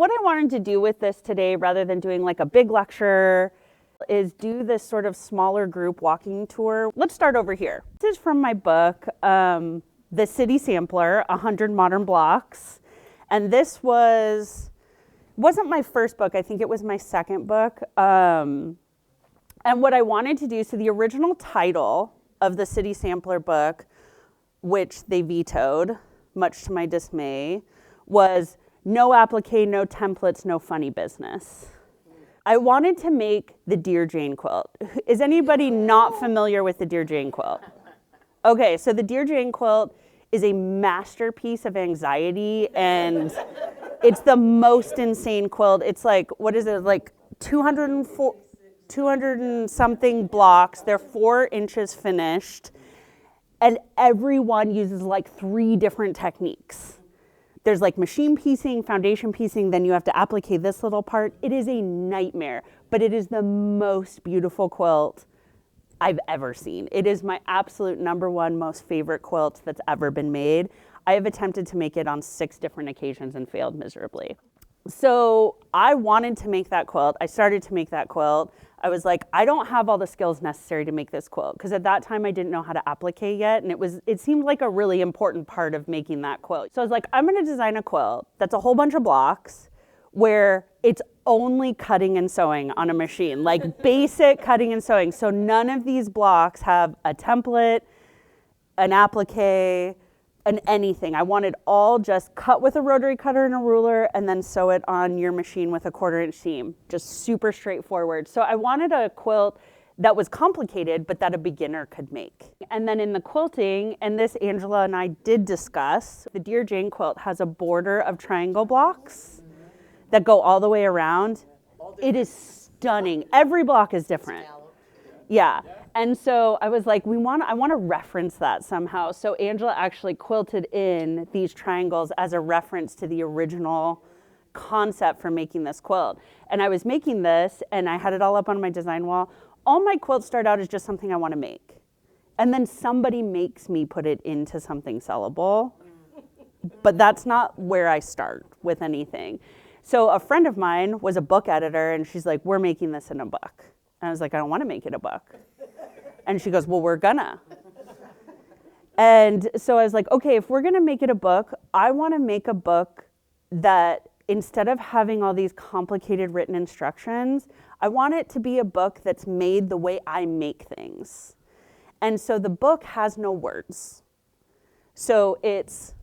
what I wanted to do with this today, rather than doing like a big lecture, is do this sort of smaller group walking tour. Let's start over here. This is from my book, The City Sampler, 100 Modern Blocks. And this wasn't my first book. I think it was my second book. And what I wanted to do, so the original title of the City Sampler book, which they vetoed, much to my dismay, was No Applique, No Templates, No Funny Business. I wanted to make the Dear Jane quilt. Is anybody not familiar with the Dear Jane quilt? Okay, so the Dear Jane quilt is a masterpiece of anxiety, and it's the most insane quilt. It's like, what is it, like 200 and something blocks. They're 4 inches finished, and everyone uses like 3 different techniques. There's like machine piecing, foundation piecing, then you have to applique this little part. It is a nightmare, but it is the most beautiful quilt I've ever seen. It is my absolute #1 most favorite quilt that's ever been made. I have attempted to make it on 6 different occasions and failed miserably. So I wanted to make that quilt. I started to make that quilt. I was like, I don't have all the skills necessary to make this quilt, because at that time I didn't know how to applique yet, and it seemed like a really important part of making that quilt. So I was like, I'm gonna design a quilt that's a whole bunch of blocks where it's only cutting and sewing on a machine, like basic cutting and sewing. So none of these blocks have a template, an applique, an anything. I wanted all just cut with a rotary cutter and a ruler, and then sew it on your machine with a 1/4 inch seam. Just super straightforward. So I wanted a quilt that was complicated, but that a beginner could make. And then in the quilting, and this Angela and I did discuss, the Dear Jane quilt has a border of triangle blocks that go all the way around. It is stunning. Every block is different. Yeah. And so I was like, I want to reference that somehow. So Angela actually quilted in these triangles as a reference to the original concept for making this quilt. And I was making this, and I had it all up on my design wall. All my quilts start out as just something I want to make. And then somebody makes me put it into something sellable. But that's not where I start with anything. So a friend of mine was a book editor, and she's like, we're making this in a book. And I was like, I don't want to make it a book. And she goes, well, we're gonna. And so I was like, okay, if we're gonna make it a book, I wanna make a book that instead of having all these complicated written instructions, I want it to be a book that's made the way I make things. And so the book has no words. So it's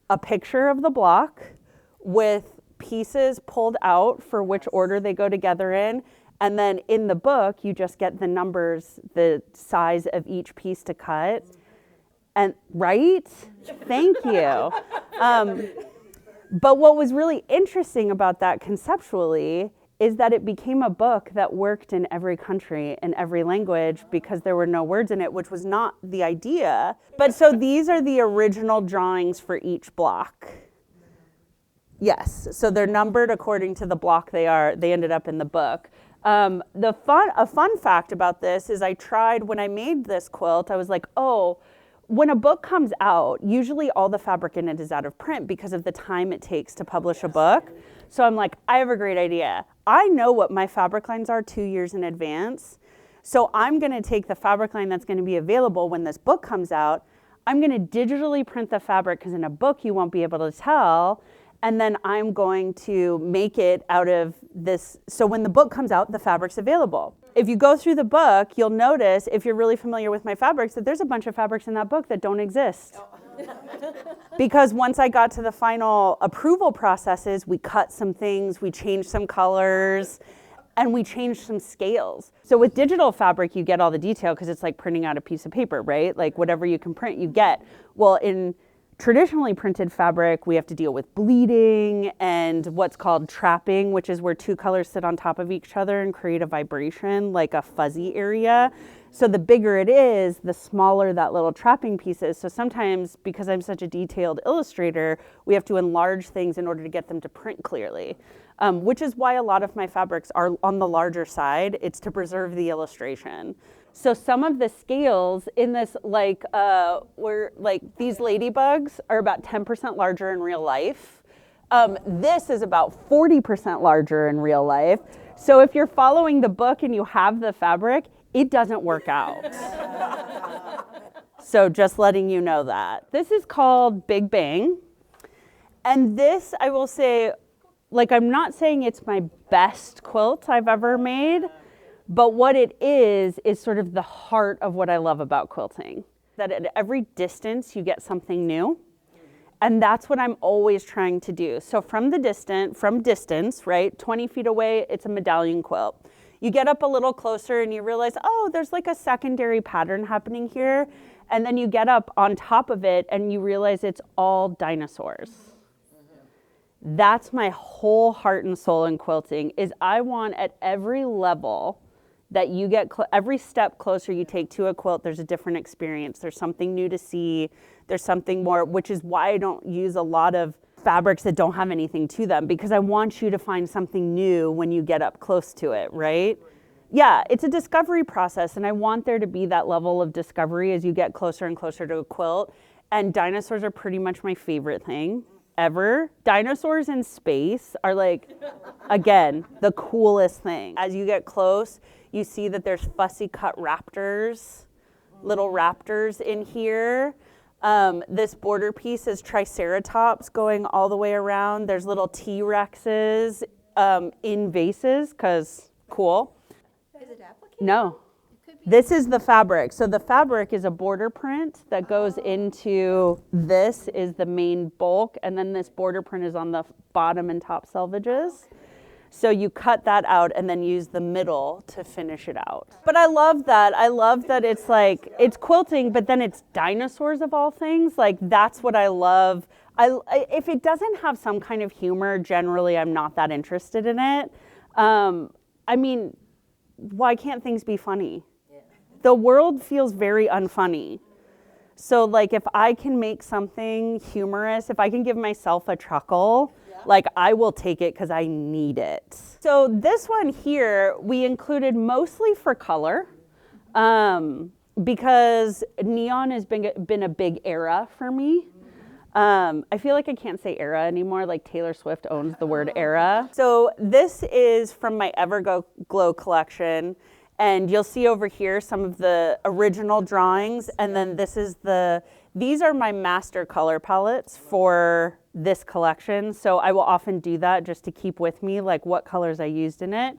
a picture of the block with pieces pulled out for which order they go together in. And then in the book, you just get the numbers, the size of each piece to cut. And right? Thank you. But what was really interesting about that conceptually is that it became a book that worked in every country and every language because there were no words in it, which was not the idea. But so these are the original drawings for each block. Yes, so they're numbered according to the block they ended up in the book. A fun fact about this is I tried, when I made this quilt, I was like, oh, when a book comes out, usually all the fabric in it is out of print because of the time it takes to publish a book. So I'm like, I have a great idea. I know what my fabric lines are 2 years in advance. So I'm gonna take the fabric line that's gonna be available when this book comes out. I'm gonna digitally print the fabric, because in a book you won't be able to tell. And then I'm going to make it out of this. So when the book comes out, the fabric's available. If you go through the book, you'll notice, if you're really familiar with my fabrics, that there's a bunch of fabrics in that book that don't exist. Because once I got to the final approval processes, we cut some things, we changed some colors, and we changed some scales. So with digital fabric, you get all the detail because it's like printing out a piece of paper, right? Like whatever you can print, you get. Well, in traditionally printed fabric, we have to deal with bleeding and what's called trapping, which is where 2 colors sit on top of each other and create a vibration, like a fuzzy area. So the bigger it is, the smaller that little trapping piece is. So sometimes, because I'm such a detailed illustrator, we have to enlarge things in order to get them to print clearly, which is why a lot of my fabrics are on the larger side. It's to preserve the illustration. So some of the scales in this, like these ladybugs are about 10% larger in real life. This is about 40% larger in real life. So if you're following the book and you have the fabric, it doesn't work out. So just letting you know that. This is called Big Bang. And this, I will say, like, I'm not saying it's my best quilt I've ever made, but what it is sort of the heart of what I love about quilting. That at every distance, you get something new. And that's what I'm always trying to do. So from distance, right, 20 feet away, it's a medallion quilt. You get up a little closer and you realize, oh, there's like a secondary pattern happening here. And then you get up on top of it and you realize it's all dinosaurs. That's my whole heart and soul in quilting, is I want at every level that you get, every step closer you take to a quilt, there's a different experience. There's something new to see. There's something more, which is why I don't use a lot of fabrics that don't have anything to them, because I want you to find something new when you get up close to it, right? Yeah, it's a discovery process, and I want there to be that level of discovery as you get closer and closer to a quilt. And dinosaurs are pretty much my favorite thing ever. Dinosaurs in space are like, again, the coolest thing. As you get close, you see that there's fussy cut raptors, little raptors in here. This border piece is triceratops going all the way around. There's little T-Rexes in vases, because cool. Is it applicated? No. This is the fabric. So the fabric is a border print that goes into, this is the main bulk, and then this border print is on the bottom and top selvages. So you cut that out and then use the middle to finish it out. But I love that. I love that it's like, it's quilting, but then it's dinosaurs of all things. Like, that's what I love. If it doesn't have some kind of humor, generally I'm not that interested in it. I mean, why can't things be funny? The world feels very unfunny. So like, if I can make something humorous, if I can give myself a chuckle, like, I will take it because I need it. So this one here, we included mostly for color, because neon has been a big era for me. I feel like I can't say era anymore, like Taylor Swift owns the word era. So this is from my Everglow collection. And you'll see over here some of the original drawings. And then these are my master color palettes for this collection. So I will often do that just to keep with me, like, what colors I used in it.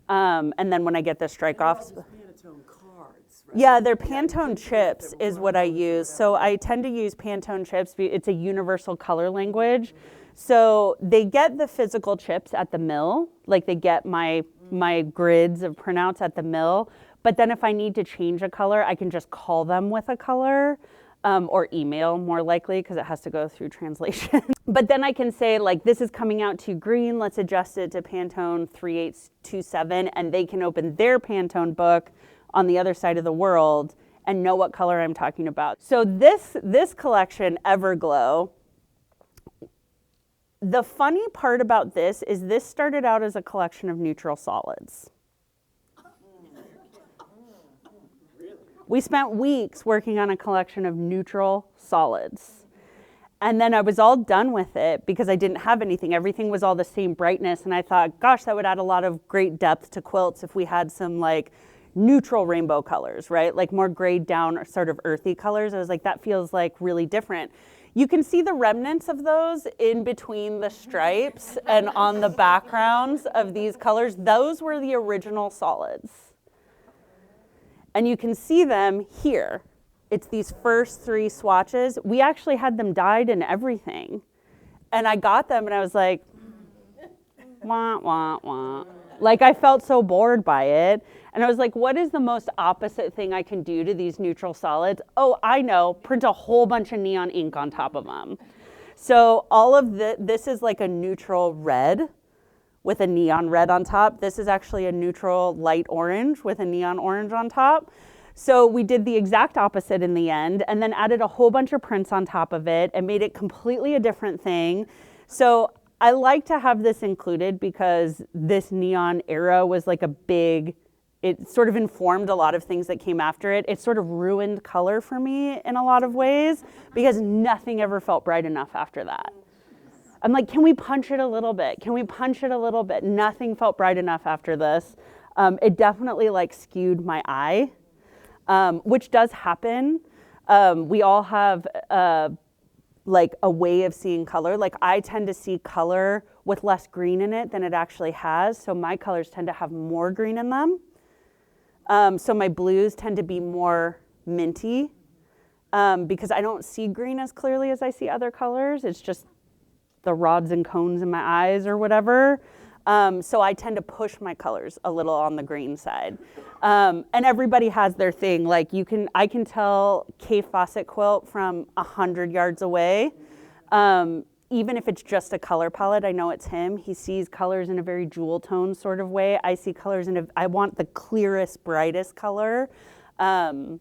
And then when I get the strike-offs. Pantone cards, right? Yeah, they're Pantone chips is what I use. So I tend to use Pantone chips. It's a universal color language. So they get the physical chips at the mill, like they get my grids of printouts at the mill. But then if I need to change a color, I can just call them with a color, or email more likely, because it has to go through translation. But then I can say, like, this is coming out too green, let's adjust it to Pantone 3827, and they can open their Pantone book on the other side of the world and know what color I'm talking about. So this collection, Everglow, the funny part about this is this started out as a collection of neutral solids. We spent weeks working on a collection of neutral solids. And then I was all done with it because I didn't have anything. Everything was all the same brightness. And I thought, gosh, that would add a lot of great depth to quilts if we had some like neutral rainbow colors, right? Like more grayed down or sort of earthy colors. I was like, that feels like really different. You can see the remnants of those in between the stripes and on the backgrounds of these colors. Those were the original solids. And you can see them here. It's these first three swatches. We actually had them dyed and everything. And I got them and I was like, wah, wah, wah. Like, I felt so bored by it. And I was like, what is the most opposite thing I can do to these neutral solids? Oh, I know, print a whole bunch of neon ink on top of them. So all of this is like a neutral red with a neon red on top. This is actually a neutral light orange with a neon orange on top. So we did the exact opposite in the end and then added a whole bunch of prints on top of it and made it completely a different thing. So I like to have this included because this neon era was like it sort of informed a lot of things that came after it. It sort of ruined color for me in a lot of ways because nothing ever felt bright enough after that. I'm like, can we punch it a little bit? Can we punch it a little bit? Nothing felt bright enough after this. It definitely like skewed my eye, which does happen. We all have like a way of seeing color. Like I tend to see color with less green in it than it actually has. So my colors tend to have more green in them. So my blues tend to be more minty because I don't see green as clearly as I see other colors. It's just the rods and cones in my eyes or whatever. So I tend to push my colors a little on the green side. And everybody has their thing. Like I can tell Cave Fawcett quilt from 100 yards away. Even if it's just a color palette, I know it's him. He sees colors in a very jewel tone sort of way. I see colors I want the clearest, brightest color. And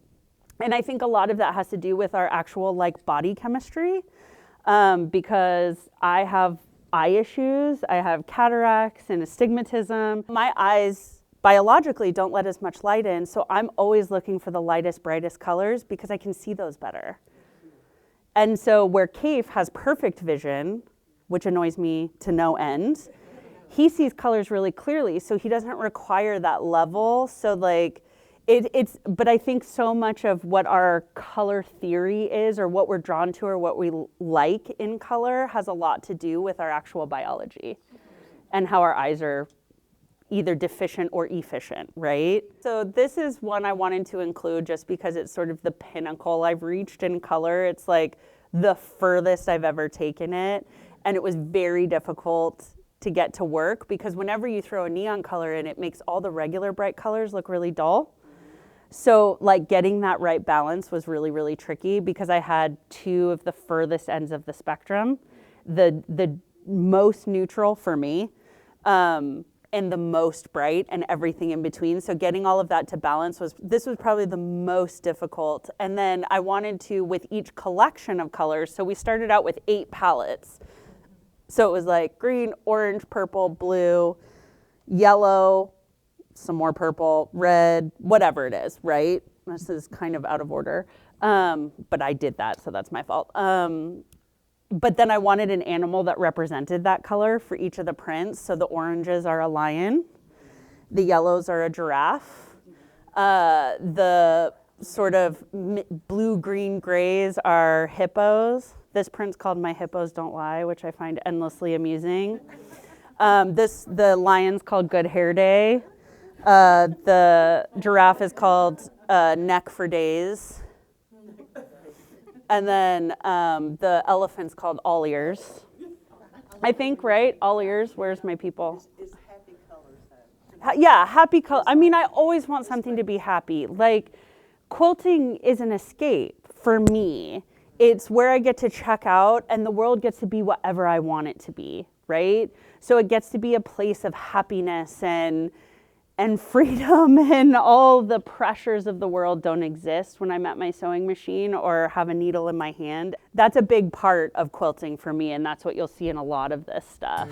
I think a lot of that has to do with our actual like body chemistry. Because I have eye issues, I have cataracts and astigmatism. My eyes biologically don't let as much light in, so I'm always looking for the lightest, brightest colors because I can see those better. And so where Cave has perfect vision, which annoys me to no end, he sees colors really clearly, so he doesn't require that level. So like, but I think so much of what our color theory is or what we're drawn to or what we like in color has a lot to do with our actual biology and how our eyes are either deficient or efficient, right? So this is one I wanted to include just because it's sort of the pinnacle I've reached in color. It's like the furthest I've ever taken it. And it was very difficult to get to work because whenever you throw a neon color in, it makes all the regular bright colors look really dull. So like getting that right balance was really, really tricky because I had two of the furthest ends of the spectrum, the most neutral for me, and the most bright and everything in between. So getting all of that to balance was probably the most difficult. And then I wanted to, with each collection of colors, so we started out with 8 palettes. So it was like green, orange, purple, blue, yellow, some more purple, red, whatever it is, right? This is kind of out of order, but I did that, so that's my fault. But then I wanted an animal that represented that color for each of the prints. So the oranges are a lion, the yellows are a giraffe, the sort of blue, green, grays are hippos. This print's called My Hippos Don't Lie, which I find endlessly amusing. The lion's called Good Hair Day. The giraffe is called Neck for Days. And then the elephant's called All Ears. I think, right? All Ears. Where's my people? Is happy colors Yeah, happy color. I mean, I always want something to be happy. Like, quilting is an escape for me. It's where I get to check out and the world gets to be whatever I want it to be, right? So it gets to be a place of happiness and freedom, and all the pressures of the world don't exist when I'm at my sewing machine or have a needle in my hand. That's a big part of quilting for me, and that's what you'll see in a lot of this stuff.